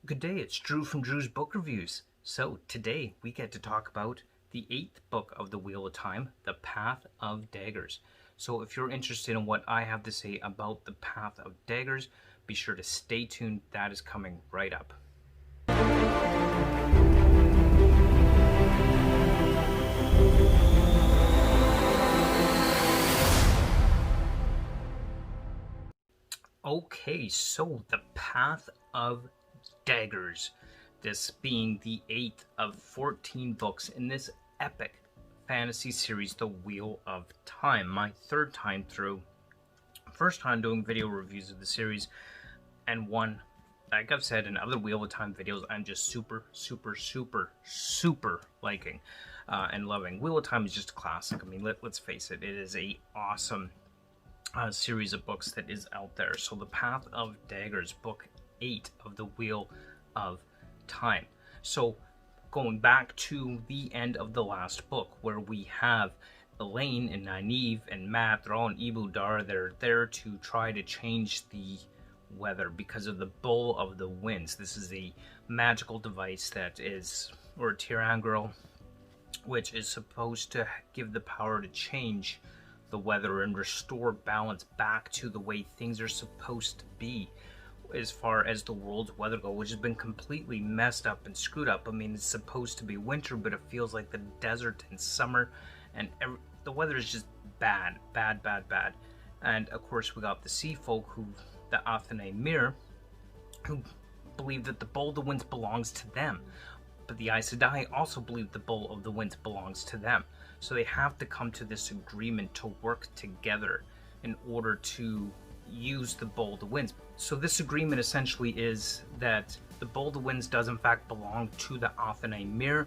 Good day, it's Drew from Drew's Book Reviews. So today we get to talk about the 8th book of the Wheel of Time, The Path of Daggers. So if you're interested in what I have to say about The Path of Daggers, be sure to stay tuned. That is coming right up. Okay, so The Path of Daggers. This being the 8th of 14 books in this epic fantasy series, The Wheel of Time. My third time through. First time doing video reviews of the series, and one, like I've said in other Wheel of Time videos, I'm just super liking and loving. Wheel of Time is just a classic. I mean, let's face it, it is a awesome series of books that is out there. So The Path of Daggers, book 8 of the Wheel of Time. So going back to the end of the last book, where we have Elaine and Nynaeve and Matt, they're all in Ibu Dar. They're there to try to change the weather because of the Bowl of the Winds. This is a magical device that is, or a Tirangirl, which is supposed to give the power to change the weather and restore balance back to the way things are supposed to be as far as the world's weather goes, which has been completely messed up and screwed up. I mean, it's supposed to be winter, but it feels like the desert in summer, and the weather is just bad. And of course, we got the sea folk, the Athene Mir, who believe that the Bowl of the Winds belongs to them. But the Aes Sedai also believe the Bowl of the Winds belongs to them. So they have to come to this agreement to work together in order to use the Bowl of the Winds. So this agreement essentially is that the Bowl of the Winds does in fact belong to the Athene Mir,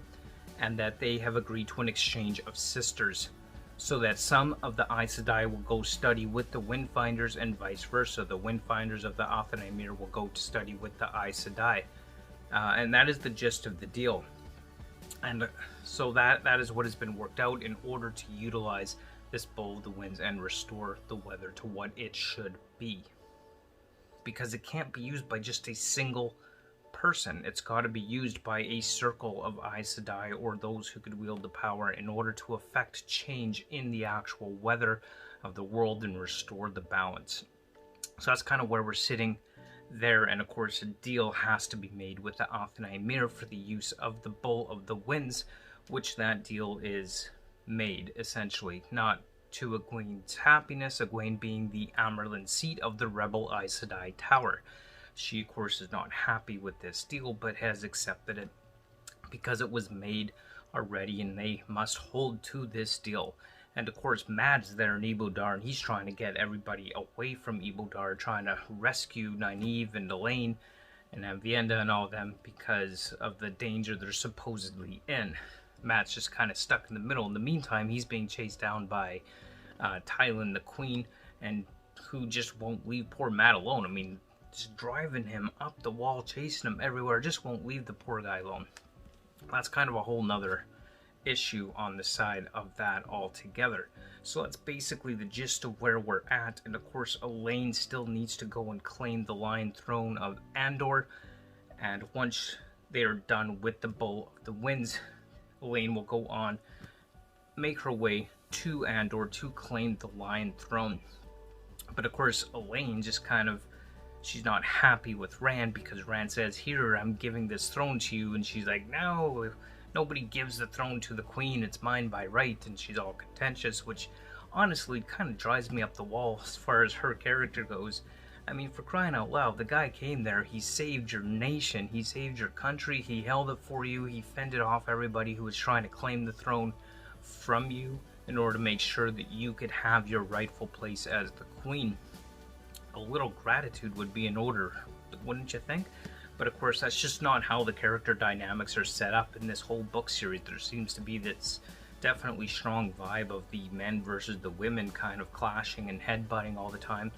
and that they have agreed to an exchange of sisters, so that some of the Aes Sedai will go study with the Windfinders and vice versa. The Windfinders of the Athene Mir will go to study with the Aes Sedai. And that is the gist of the deal. And so that is what has been worked out in order to utilize this Bowl of the Winds and restore the weather to what it should be. Because it can't be used by just a single person. It's got to be used by a circle of Aes Sedai, or those who could wield the power, in order to affect change in the actual weather of the world and restore the balance. So that's kind of where we're sitting there, and of course a deal has to be made with the Athene Mir for the use of the Bowl of the Winds, which that deal is made, essentially, not to Egwene's happiness, Egwene being the Amerlin seat of the rebel Aes Sedai Tower. She, of course, is not happy with this deal, but has accepted it because it was made already, and they must hold to this deal. And of course, Matt's there in Ibu Dar, and he's trying to get everybody away from Ibu Dar, trying to rescue Nynaeve and Elaine and Avienda and all of them because of the danger they're supposedly in. Matt's just kind of stuck in the middle. In the meantime, he's being chased down by Tylan, the Queen, and who just won't leave poor Matt alone. I mean, just driving him up the wall, chasing him everywhere, just won't leave the poor guy alone. That's kind of a whole nother issue on the side of that altogether. So that's basically the gist of where we're at. And of course, Elaine still needs to go and claim the Lion Throne of Andor, and once they are done with the Bowl of the Winds, Elaine will go on, make her way to Andor to claim the Lion Throne. But of course, Elaine just kind of, she's not happy with Rand, because Rand says, "Here, I'm giving this throne to you," and she's like, "No, nobody gives the throne to the Queen, it's mine by right," and she's all contentious, which honestly kind of drives me up the wall as far as her character goes. I mean, for crying out loud, the guy came there, he saved your nation, he saved your country, he held it for you, he fended off everybody who was trying to claim the throne from you in order to make sure that you could have your rightful place as the Queen. A little gratitude would be in order, wouldn't you think? But of course, that's just not how the character dynamics are set up in this whole book series. There seems to be this definitely strong vibe of the men versus the women kind of clashing and headbutting all the time,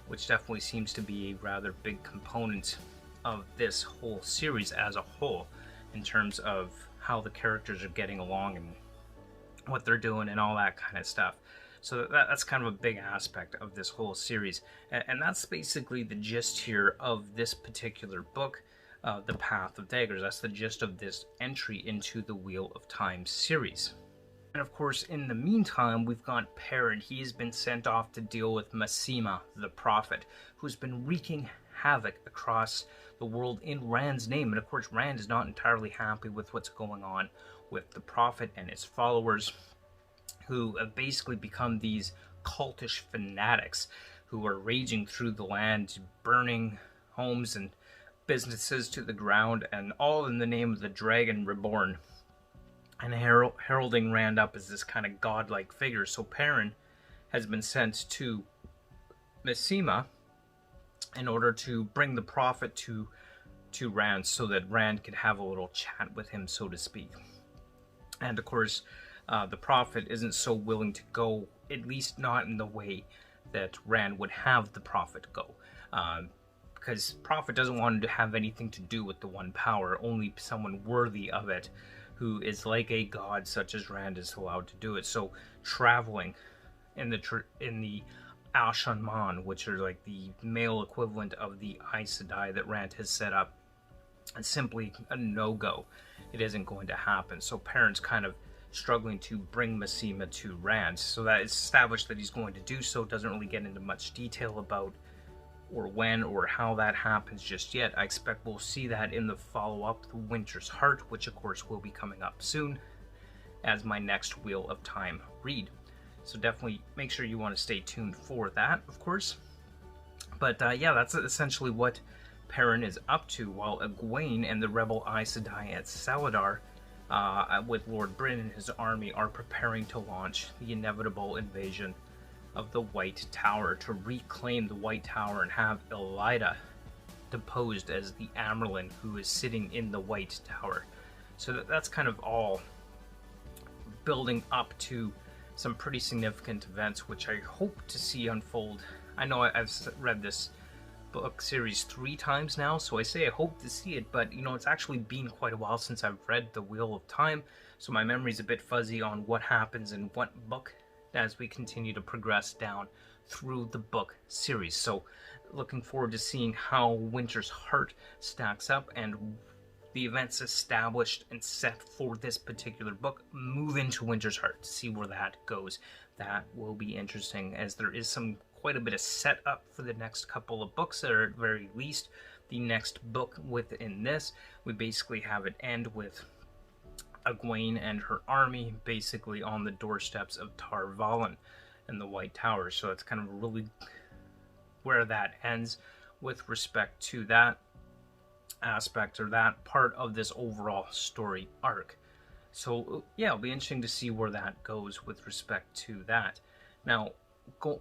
which definitely seems to be a rather big component of this whole series as a whole, in terms of how the characters are getting along and what they're doing and all that kind of stuff. So that's kind of a big aspect of this whole series. And that's basically the gist here of this particular book. the Path of Daggers. That's the gist of this entry into the Wheel of Time series. And of course, in the meantime, we've got Perrin. He has been sent off to deal with Massima, the Prophet, who's been wreaking havoc across the world in Rand's name. And of course, Rand is not entirely happy with what's going on with the Prophet and his followers, who have basically become these cultish fanatics who are raging through the land, burning homes and businesses to the ground, and all in the name of the Dragon Reborn, and heralding Rand up as this kind of godlike figure. So Perrin has been sent to Massima in order to bring the Prophet to Rand, so that Rand could have a little chat with him, so to speak. And of course, the Prophet isn't so willing to go, at least not in the way that Rand would have the Prophet go. Because Prophet doesn't want to have anything to do with the One Power. Only someone worthy of it, who is like a god such as Rand, is allowed to do it. So traveling in the Ashanman, which are like the male equivalent of the Aes Sedai that Rand has set up, is simply a no-go. It isn't going to happen. So Perrin's kind of struggling to bring Massima to Rand. So that it's established that he's going to do so. Doesn't really get into much detail about or when or how that happens just yet. I expect we'll see that in the follow-up, The Winter's Heart, which of course will be coming up soon as my next Wheel of Time read. So definitely make sure you want to stay tuned for that, of course. But yeah, that's essentially what Perrin is up to, while Egwene and the rebel Aes Sedai at Saladar, with Lord Bryn and his army, are preparing to launch the inevitable invasion of the White Tower, to reclaim the White Tower and have Elaida deposed as the Amyrlin who is sitting in the White Tower. So that's kind of all building up to some pretty significant events, which I hope to see unfold. I know I've read this book series 3 times now, so I say I hope to see it, but you know, it's actually been quite a while since I've read The Wheel of Time, so my memory's a bit fuzzy on what happens in what book as we continue to progress down through the book series. So looking forward to seeing how Winter's Heart stacks up, and the events established and set for this particular book move into Winter's Heart, to see where that goes. That will be interesting, as there is quite a bit of setup for the next couple of books, or at very least the next book within this. We basically have it end with Egwene and her army basically on the doorsteps of Tar Valon and the White Tower. So that's kind of really where that ends with respect to that aspect, or that part of this overall story arc. So yeah, it'll be interesting to see where that goes with respect to that. Now,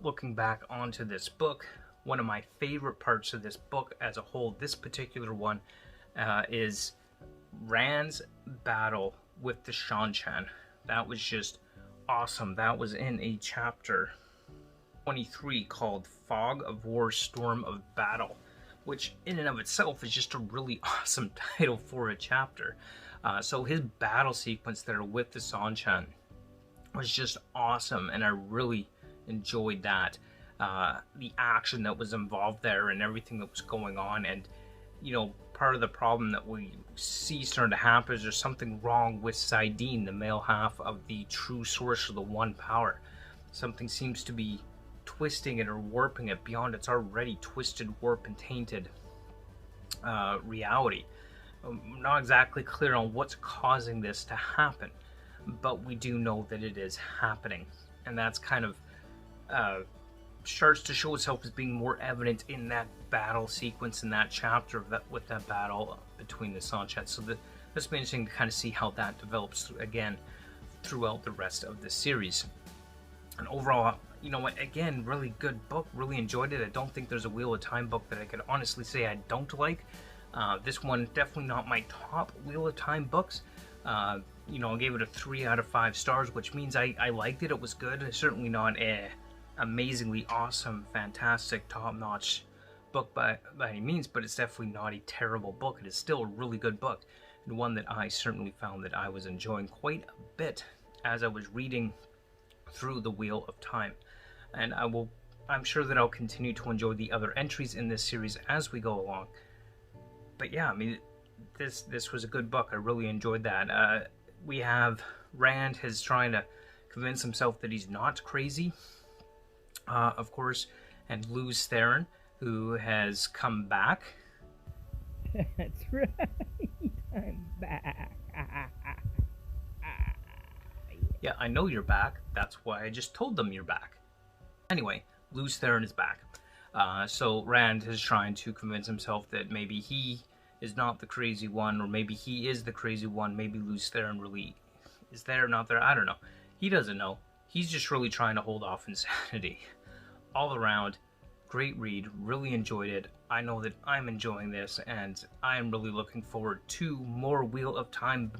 looking back onto this book, one of my favorite parts of this book as a whole, this particular one, is Rand's battle with the Shanchan. That was just awesome. That was in a chapter 23 called Fog of War, Storm of Battle, which in and of itself is just a really awesome title for a chapter. So his battle sequence there with the Shanchan was just awesome, and I really enjoyed that. The action that was involved there and everything that was going on, and you know, part of the problem that we see starting to happen is there's something wrong with Saidin, the male half of the true source of the One Power. Something seems to be twisting it or warping it beyond its already twisted, warped, and tainted reality. I'm not exactly clear on what's causing this to happen, but we do know that it is happening, and that's kind of starts to show itself as being more evident in that battle sequence in that chapter with that battle between the Shanchan. So that's been interesting to kind of see how that develops again throughout the rest of the series. And overall, you know what, again, really good book, really enjoyed it. I don't think there's a Wheel of Time book that I could honestly say I don't like. This one, definitely not my top Wheel of Time books. You know, I gave it a 3 out of 5 stars, which means I liked it. It was good. It's certainly not amazingly awesome, fantastic, top-notch book by any means, but it's definitely not a terrible book. It is still a really good book, and one that I certainly found that I was enjoying quite a bit as I was reading through the Wheel of Time. And I'm sure that I'll continue to enjoy the other entries in this series as we go along. But yeah, I mean, this was a good book. I really enjoyed that. We have Rand is trying to convince himself that he's not crazy, of course, and Luz Theron, who has come back. That's right. I'm back. Yeah, I know you're back. That's why I just told them you're back. Anyway, Luz Theron is back. So Rand is trying to convince himself that maybe he is not the crazy one, or maybe he is the crazy one. Maybe Luz Theron really is there or not there. I don't know. He doesn't know. He's just really trying to hold off insanity. All around, great read. Really enjoyed it. I know that I'm enjoying this, and I'm really looking forward to more Wheel of Time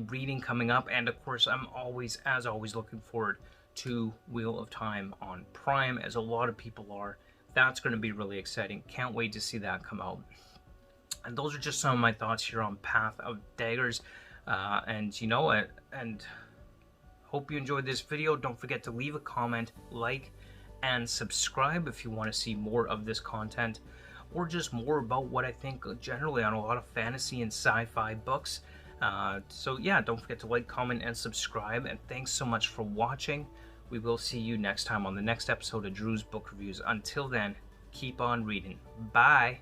reading coming up. And of course, I'm always looking forward to Wheel of Time on Prime, as a lot of people are. That's going to be really exciting. Can't wait to see that come out. And those are just some of my thoughts here on Path of Daggers. And you know it. And hope you enjoyed this video. Don't forget to leave a comment, like, and subscribe if you want to see more of this content, or just more about what I think generally on a lot of fantasy and sci-fi books. So yeah, don't forget to like, comment, and subscribe. And thanks so much for watching. We will see you next time on the next episode of Drew's Book Reviews. Until then, keep on reading. Bye!